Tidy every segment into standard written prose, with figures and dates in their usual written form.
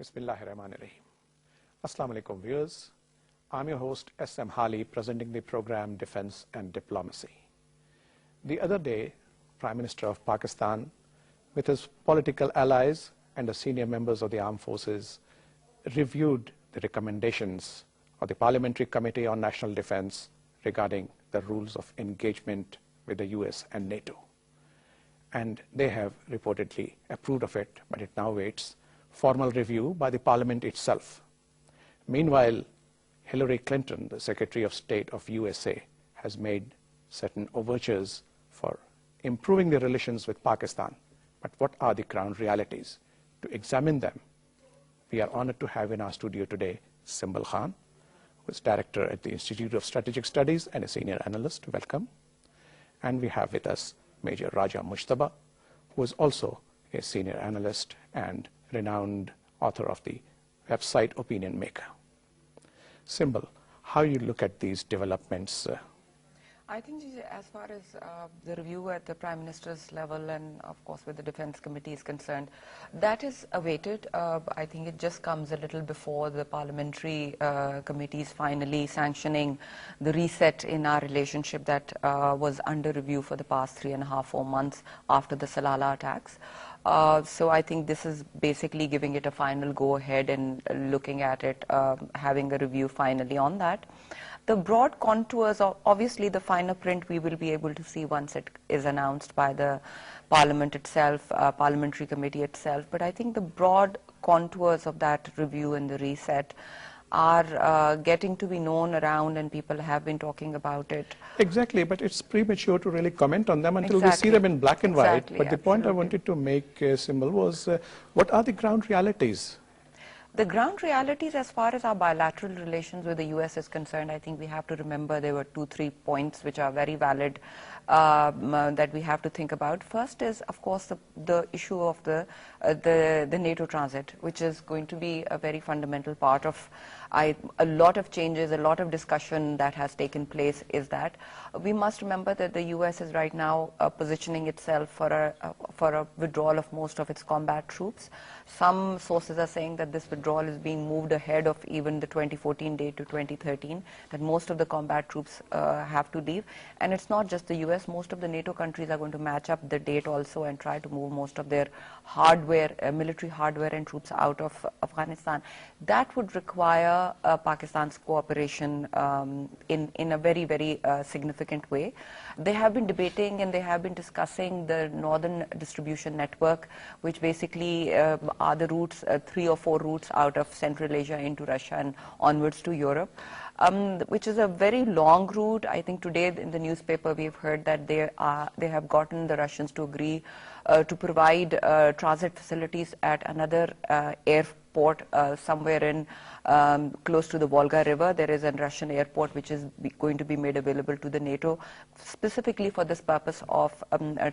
Bismillahirrahmanirrahim. Assalamu alaikum viewers. I'm your host S M Hali, presenting the program Defense and Diplomacy. The other day, Prime Minister of Pakistan, with his political allies and the senior members of the armed forces, reviewed the recommendations of the Parliamentary Committee on National Defense regarding the rules of engagement with the US and NATO. And they have reportedly approved of it, but it now waits formal review by the Parliament itself. Meanwhile, Hillary Clinton, the Secretary of State of USA, has made certain overtures for improving the relations with Pakistan. But what are the ground realities? To examine them, we are honored to have in our studio today Simbal Khan, who is Director at the Institute of Strategic Studies and a Senior Analyst. Welcome. And we have with us Major Raja Mujtaba, who is also a Senior Analyst and renowned author of the website Opinion Maker. Simbal, how you look at these developments? I think as far as the review at the Prime Minister's level and of course with the Defense Committee is concerned, that is awaited. I think it just comes a little before the parliamentary committees finally sanctioning the reset in our relationship that was under review for the past 3.5-4 months after the Salala attacks. So I think this is basically giving it a final go-ahead and looking at it, having a review finally on that. The broad contours, obviously the finer print we will be able to see once it is announced by the Parliament itself, Parliamentary Committee itself. But I think the broad contours of that review and the reset are getting to be known around, and people have been talking about it. Exactly, but it's premature to really comment on them until we see them in black and white. Exactly, but the point I wanted to make, Simbal, was what are the ground realities? The ground realities as far as our bilateral relations with the US is concerned, I think we have to remember there were 2-3 points which are very valid that we have to think about. First is, of course, the issue of the NATO transit, which is going to be a very fundamental part of a lot of changes, a lot of discussion that has taken place is that we must remember that the US is right now positioning itself for a withdrawal of most of its combat troops. Some sources are saying that this withdrawal is being moved ahead of even the 2014 date to 2013, that most of the combat troops have to leave. And it's not just the US, most of the NATO countries are going to match up the date also and try to move most of their hardware, military hardware and troops out of Afghanistan. That would require Pakistan's cooperation in a very, very significant way. They have been debating and they have been discussing the northern distribution network, which basically are the routes, 3 or 4 routes out of Central Asia into Russia and onwards to Europe, which is a very long route. I think today in the newspaper we've heard that they have gotten the Russians to agree to provide transit facilities at another airport somewhere in close to the Volga River. There is a Russian airport which is going to be made available to the NATO specifically for this purpose of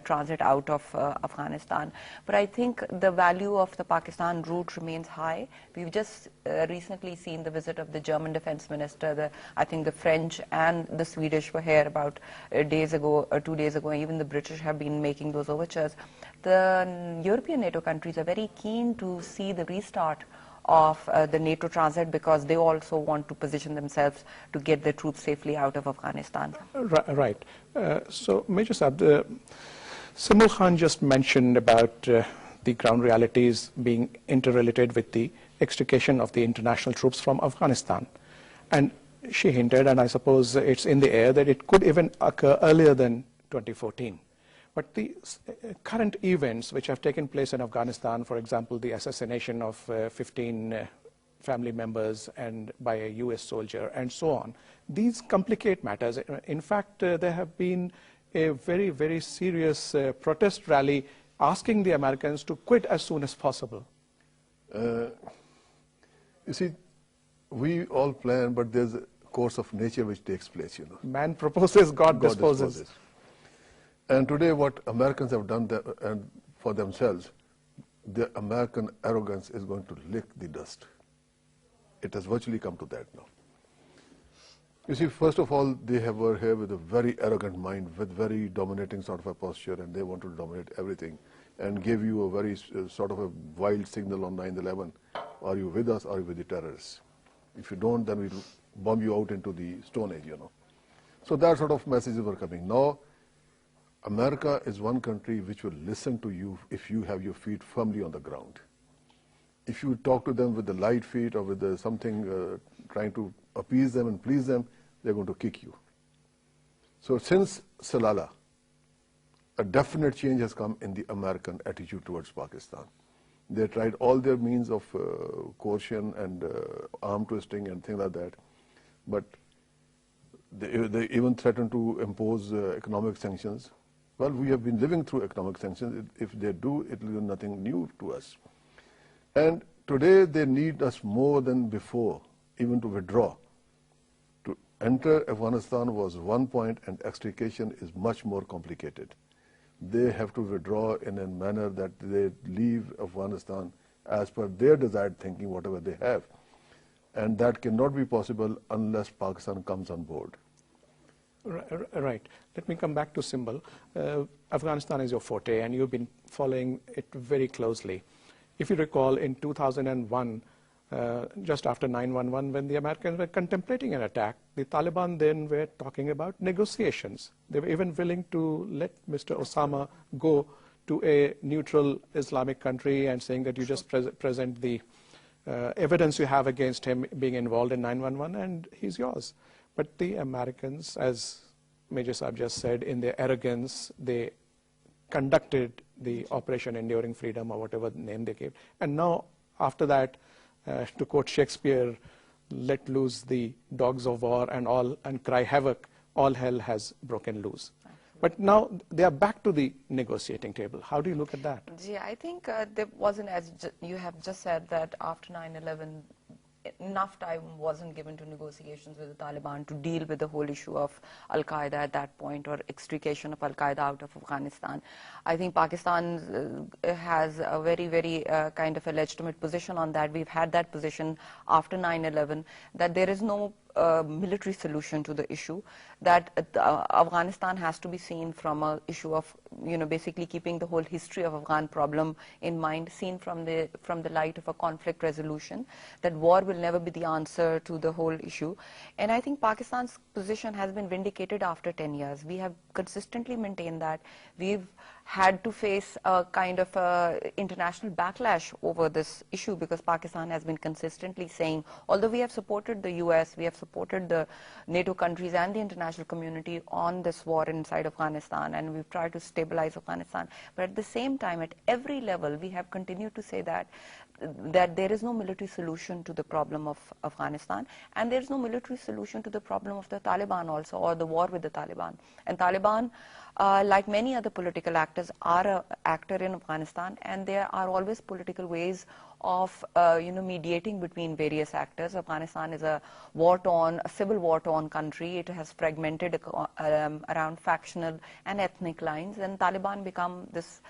transit out of Afghanistan. But I think the value of the Pakistan route remains high. We've just recently seen the visit of the German defense minister. I think the French and the Swedish were here about 2 days ago, even the British have been making those overtures. The European NATO countries are very keen to see the restart of the NATO transit because they also want to position themselves to get their troops safely out of Afghanistan. Right. So, Major Saab, Simbal Khan just mentioned about the ground realities being interrelated with the extrication of the international troops from Afghanistan. And she hinted, and I suppose it's in the air, that it could even occur earlier than 2014. But the current events which have taken place in Afghanistan, for example, the assassination of 15 family members and by a US soldier and so on, these complicate matters. In fact, there have been a very, very serious protest rally asking the Americans to quit as soon as possible. You see, we all plan, but there's a course of nature which takes place, you know. Man proposes, God disposes. And today what Americans have done for themselves, the American arrogance is going to lick the dust. It has virtually come to that now. You see, first of all, they were here with a very arrogant mind, with very dominating sort of a posture, and they want to dominate everything and give you a very sort of a wild signal on 9/11 Are you with us or are you with the terrorists? If you don't, then we'll bomb you out into the Stone Age, you know. So that sort of messages were coming. Now, America is one country which will listen to you if you have your feet firmly on the ground. If you talk to them with the light feet or with something trying to appease them and please them, they're going to kick you. So since Salala, a definite change has come in the American attitude towards Pakistan. They tried all their means of coercion and arm twisting and things like that, but they even threatened to impose economic sanctions. Well, we have been living through economic sanctions. If they do, it will be nothing new to us. And today they need us more than before, even to withdraw. To enter Afghanistan was one point, and extrication is much more complicated. They have to withdraw in a manner that they leave Afghanistan as per their desired thinking, whatever they have. And that cannot be possible unless Pakistan comes on board. Right. Let me come back to Simbal. Afghanistan is your forte, and you've been following it very closely. If you recall, in 2001, just after 9/11, when the Americans were contemplating an attack, the Taliban then were talking about negotiations. They were even willing to let Mr. Osama go to a neutral Islamic country and saying that you just present the evidence you have against him being involved in 9/11 and he's yours. But the Americans, as Major Saab just said, in their arrogance, they conducted the Operation Enduring Freedom, or whatever name they gave. And now, after that, to quote Shakespeare, let loose the dogs of war and cry havoc, all hell has broken loose. But now they are back to the negotiating table. How do you look at that? Yeah, I think there wasn't, as you have just said, that after 9/11, enough time wasn't given to negotiations with the Taliban to deal with the whole issue of Al-Qaeda at that point, or extrication of Al-Qaeda out of Afghanistan. I think Pakistan has a very, very kind of a legitimate position on that. We've had that position after 9/11, that there is no military solution to the issue, that Afghanistan has to be seen from an issue of, basically keeping the whole history of Afghan problem in mind, seen from the light of a conflict resolution, that war will never be the answer to the whole issue. And I think Pakistan's position has been vindicated after 10 years. We have consistently maintained that. We've had to face a kind of international backlash over this issue, because Pakistan has been consistently saying, although we have supported the US, we have supported the NATO countries and the international community on this war inside Afghanistan, and we've tried to stabilize Afghanistan, but at the same time, at every level, we have continued to say that there is no military solution to the problem of Afghanistan, and there is no military solution to the problem of the Taliban also, or the war with the Taliban. And Taliban, like many other political actors, are an actor in Afghanistan, and there are always political ways of mediating between various actors. Afghanistan is a civil war-torn country. It has fragmented around factional and ethnic lines, and Taliban become this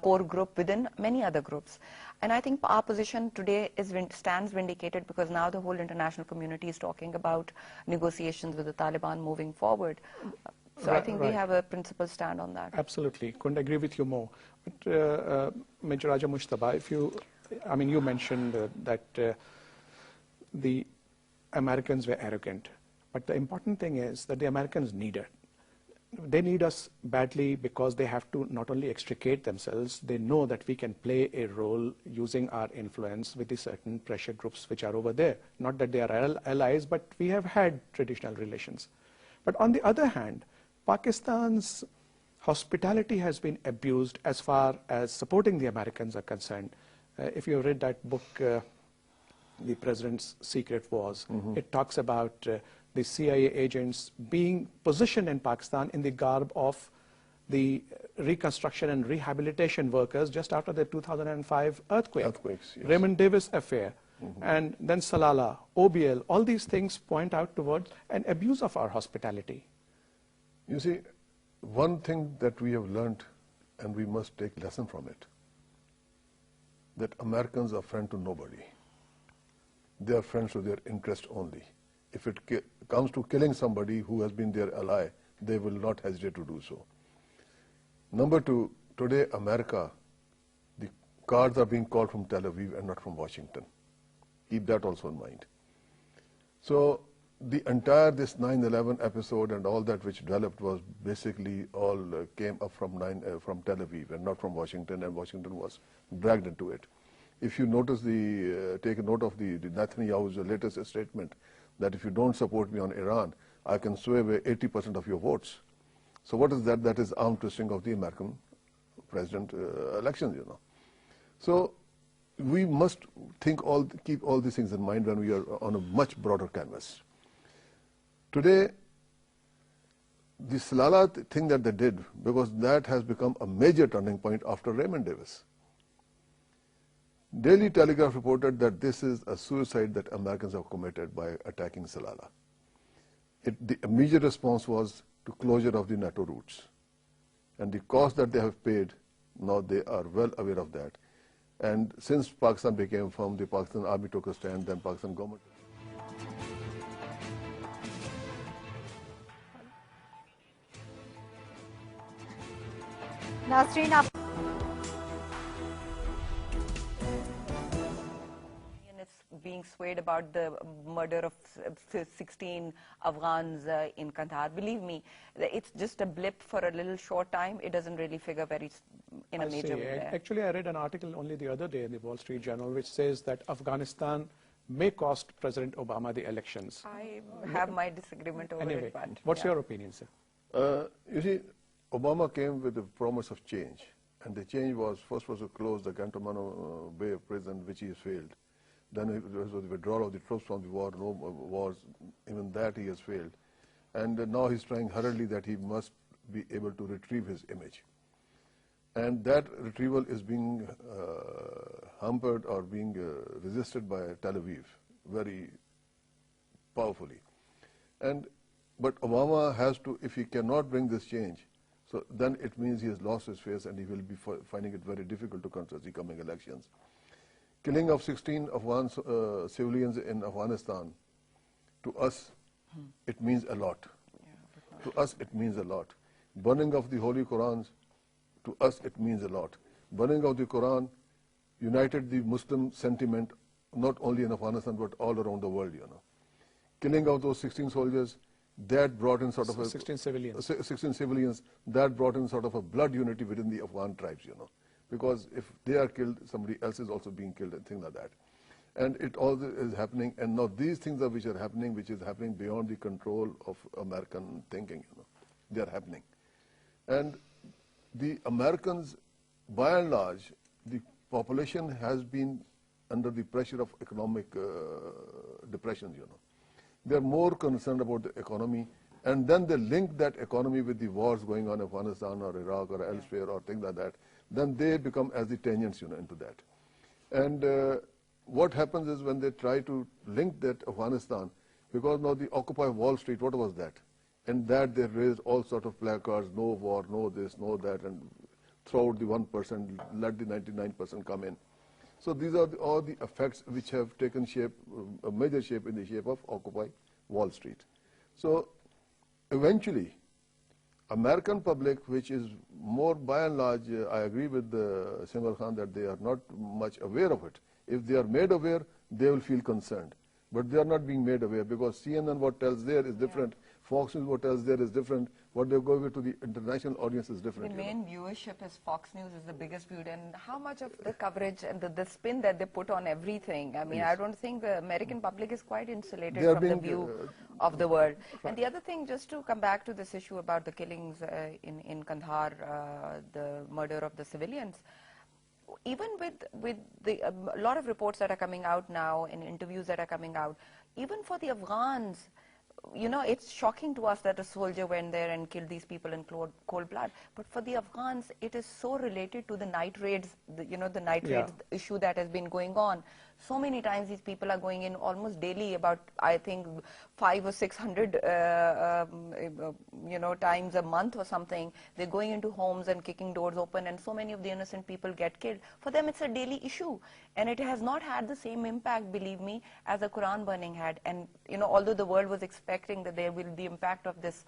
core group within many other groups. And I think our position today stands vindicated, because now the whole international community is talking about negotiations with the Taliban moving forward. So I think we have a principled stand on that. Absolutely. Couldn't agree with you more. But Major Raja Mujtaba, you mentioned that the Americans were arrogant. But the important thing is that the Americans need it. They need us badly, because they have to not only extricate themselves, they know that we can play a role using our influence with the certain pressure groups which are over there. Not that they are allies, but we have had traditional relations. But on the other hand, Pakistan's hospitality has been abused as far as supporting the Americans are concerned. If you read that book, The President's Secret Wars, it talks about the CIA agents being positioned in Pakistan in the garb of the reconstruction and rehabilitation workers just after the 2005 Earthquakes, yes. Raymond Davis affair, and then Salala, OBL, all these things point out towards an abuse of our hospitality. You see, one thing that we have learned, and we must take lesson from it, that Americans are friends to nobody. They are friends to their interest only. If it comes to killing somebody who has been their ally, they will not hesitate to do so. Number two, today America, the cards are being called from Tel Aviv and not from Washington. keep that also in mind. So the entire this 9/11 episode and all that which developed was basically all came up from Tel Aviv and not from Washington, and Washington was dragged into it. If you notice take a note of the Netanyahu's latest statement that if you don't support me on Iran, I can sway away 80% of your votes. So what is that? That is arm twisting of the American president elections, you know. So we must keep all these things in mind when we are on a much broader canvas. Today, the Salala thing that they did, because that has become a major turning point after Raymond Davis. Daily Telegraph reported that this is a suicide that Americans have committed by attacking Salala. The immediate response was to closure of the NATO routes. And the cost that they have paid, now they are well aware of that. And since Pakistan became firm, the Pakistan army took a stand, then Pakistan government. नाज़रीन आप It's being swayed about the murder of 16 Afghans in Kandahar. Believe me, it's just a blip for a little short time. It doesn't really figure in a major way there. Actually, I read an article only the other day in the Wall Street Journal which says that Afghanistan may cost President Obama the elections. I have my disagreement over Anyway, it. But what's yeah. your opinion, sir? You see, Obama came with the promise of change. And the change was, first was to close the Guantanamo Bay prison, which he has failed. Then it was the withdrawal of the troops from the war, no wars, even that he has failed. And now he's trying hurriedly that he must be able to retrieve his image. And that retrieval is being hampered or being resisted by Tel Aviv very powerfully. But Obama has to, if he cannot bring this change, so then it means he has lost his face and he will be finding it very difficult to contest the coming elections. Killing of 16 Afghan civilians in Afghanistan, to us, it means a lot. To us, it means a lot. Burning of the Holy Qurans, to us, it means a lot. Burning of the Quran united the Muslim sentiment, not only in Afghanistan, but all around the world, you know. Killing of those 16 soldiers, that brought in sort of 16 civilians. 16 civilians, that brought in sort of a blood unity within the Afghan tribes, you know. Because if they are killed, somebody else is also being killed and things like that. And it all is happening, and now these things which are happening, which is happening beyond the control of American thinking, you know, they are happening. And the Americans, by and large, the population has been under the pressure of economic depression, you know. They are more concerned about the economy, and then they link that economy with the wars going on in Afghanistan or Iraq or elsewhere or things like that. Then they become as the tangents, you know, into that. And what happens is when they try to link that Afghanistan, because now the Occupy Wall Street, what was that? And that they raised all sort of placards, no war, no this, no that, and throw out the 1%, let the 99% come in. So these are all the effects which have taken shape, a major shape in the shape of Occupy Wall Street. So eventually, American public, which is more by and large, I agree with Simbal Khan that they are not much aware of it. If they are made aware, they will feel concerned. But they are not being made aware because CNN what tells there is different, Fox News what tells there is different, what they go with to the international audience is different. The main viewership is Fox News is the biggest viewed, and how much of the coverage and the spin that they put on everything. I mean, yes. I don't think the American public is quite insulated from the view of the world. And the other thing, just to come back to this issue about the killings in Kandahar, the murder of the civilians, even with a lot of reports that are coming out now and interviews that are coming out, even for the Afghans, you know, it's shocking to us that a soldier went there and killed these people in cold blood. But for the Afghans, it is so related to the night raids, the night raids issue that has been going on. So many times these people are going in almost daily, about, I think, 500 or 600, times a month or something. They're going into homes and kicking doors open, and so many of the innocent people get killed. For them, it's a daily issue. And it has not had the same impact, believe me, as the Quran burning had. And, you know, although the world was expecting expecting that the impact of this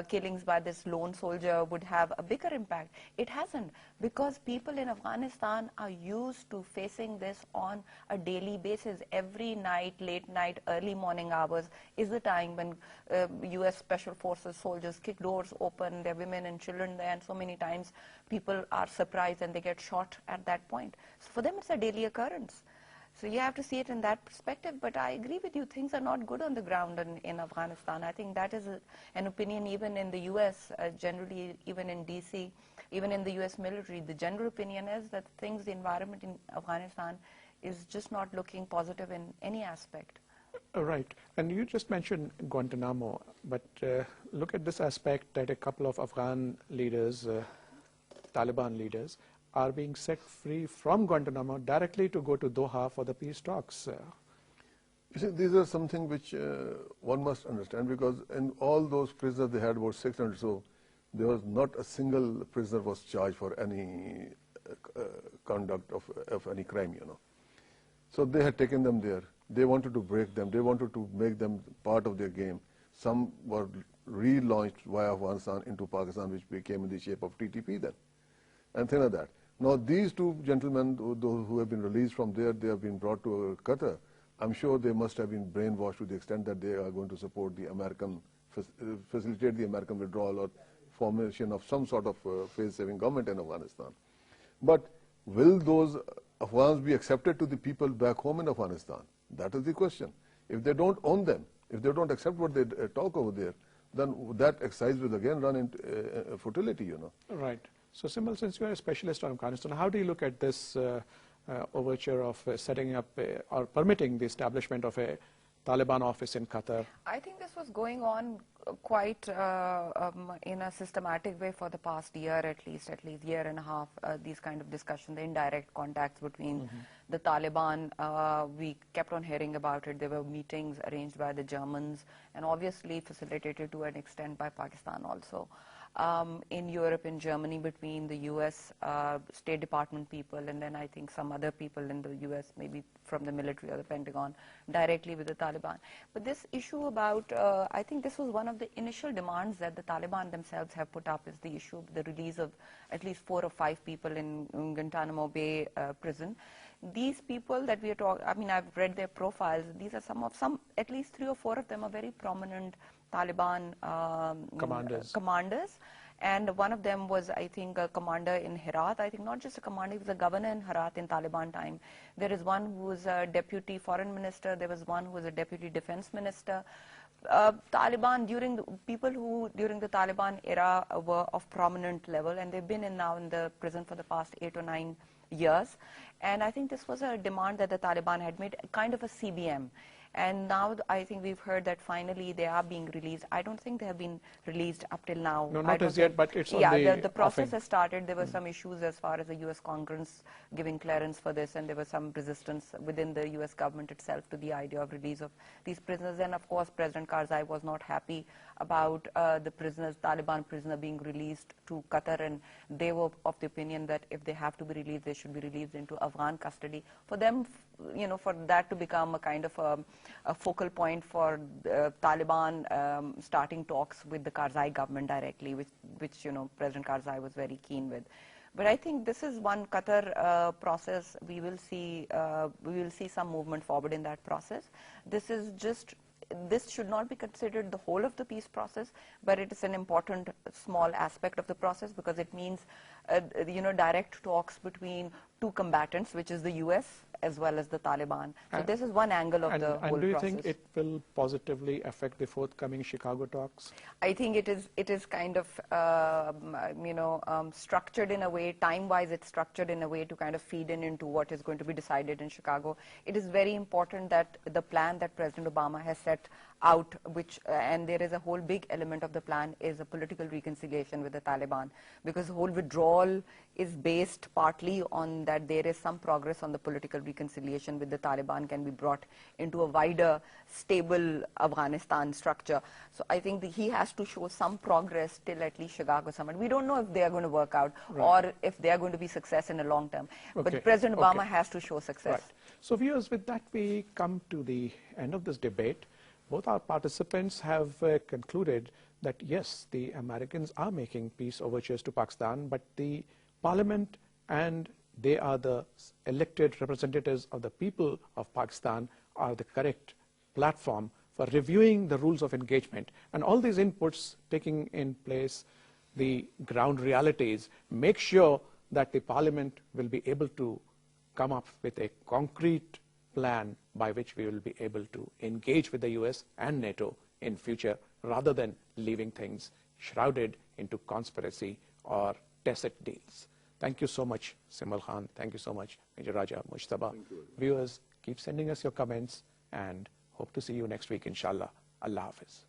killings by this lone soldier would have a bigger impact. It hasn't, because people in Afghanistan are used to facing this on a daily basis. Every night, late night, early morning hours is the time when U.S. Special Forces soldiers kick doors open, there are women and children there, and so many times people are surprised and they get shot at that point. So for them it's a daily occurrence. So you have to see it in that perspective, but I agree with you, things are not good on the ground in Afghanistan. I think that is an opinion even in the U.S., generally even in D.C., even in the U.S. military. The general opinion is that the environment in Afghanistan is just not looking positive in any aspect. Right. And you just mentioned Guantanamo, but look at this aspect that a couple of Afghan leaders, Taliban leaders, are being set free from Guantanamo directly to go to Doha for the peace talks. You see, these are something which one must understand, because in all those prisoners, they had about 600 so, there was not a single prisoner was charged for any conduct of any crime, you know. So they had taken them there. They wanted to break them. They wanted to make them part of their game. Some were relaunched via Afghanistan into Pakistan, which became in the shape of TTP then, and things like that. Now these two gentlemen, those who have been released from there, they have been brought to Qatar. I'm sure they must have been brainwashed to the extent that they are going to support the American, facilitate the American withdrawal or formation of some sort of face-saving government in Afghanistan. But will those Afghans be accepted to the people back home in Afghanistan? That is the question. If they don't own them, if they don't accept what they talk over there, then that exercise will again run into futility, you know. Right. So, Simbal, since you are a specialist on Afghanistan, how do you look at this overture of setting up or permitting the establishment of a Taliban office in Qatar? I think this was going on quite in a systematic way for the past year, at least year and a half, these kind of discussions, the indirect contacts between the Taliban. We kept on hearing about it. There were meetings arranged by the Germans and obviously facilitated to an extent by Pakistan also. In Europe, in Germany, between the U.S. State Department people and then I think some other people in the U.S., maybe from the military or the Pentagon, directly with the Taliban. But this issue about, I think this was one of the initial demands that the Taliban themselves have put up, is the issue of the release of at least 4 or 5 people in Guantanamo Bay prison. These people that we are talking, I mean, I've read their profiles. These are some, at least 3 or 4 of them are very prominent Taliban commanders. And one of them was, I think, a commander in Herat. I think not just a commander, he was a governor in Herat in Taliban time. There is one who was a deputy foreign minister. There was one who was a deputy defense minister. Taliban, people who during the Taliban era were of prominent level, and they've been now in the prison for the past 8 or 9 years. And I think this was a demand that the Taliban had made, kind of a CBM. And now I think we've heard that finally they are being released. I don't think they have been released up till now. No, not as yet, but it's on the process has started. There were some issues as far as the U.S. Congress giving clearance for this, and there was some resistance within the U.S. government itself to the idea of release of these prisoners. And of course, President Karzai was not happy about the prisoners, Taliban prisoner being released to Qatar, and they were of the opinion that if they have to be released, they should be released into Afghan custody. For them, you know, for that to become a kind of a focal point for Taliban starting talks with the Karzai government directly, which you know, President Karzai was very keen with. But I think this is one Qatar process. We will see some movement forward in that process. This should not be considered the whole of the peace process, but it is an important small aspect of the process, because it means you know, direct talks between 2 combatants, which is the U.S. as well as the Taliban. So this is one angle of the whole process. And do you think it will positively affect the forthcoming Chicago talks? I think it is kind of you know, structured in a way, time-wise it's structured in a way to kind of feed into what is going to be decided in Chicago. It is very important that the plan that President Obama has set out, and there is a whole big element of the plan, is a political reconciliation with the Taliban, because the whole withdrawal is based partly on that there is some progress on the political reconciliation with the Taliban can be brought into a wider, stable Afghanistan structure. So I think he has to show some progress till at least Chicago summit. We don't know if they are going to work out or if they are going to be success in a long term. But President Obama has to show success. Right. So viewers, with that we come to the end of this debate. both our participants have concluded that yes, the Americans are making peace overtures to Pakistan, but the parliament, and they are the elected representatives of the people of Pakistan, are the correct platform for reviewing the rules of engagement. And all these inputs, taking in place the ground realities, make sure that the parliament will be able to come up with a concrete plan by which we will be able to engage with the US and NATO in future, rather than leaving things shrouded into conspiracy or tacit deals. Thank you so much, Simbal Khan. Thank you so much, Major Raja Mujtaba. Viewers, keep sending us your comments and hope to see you next week, inshallah. Allah Hafiz.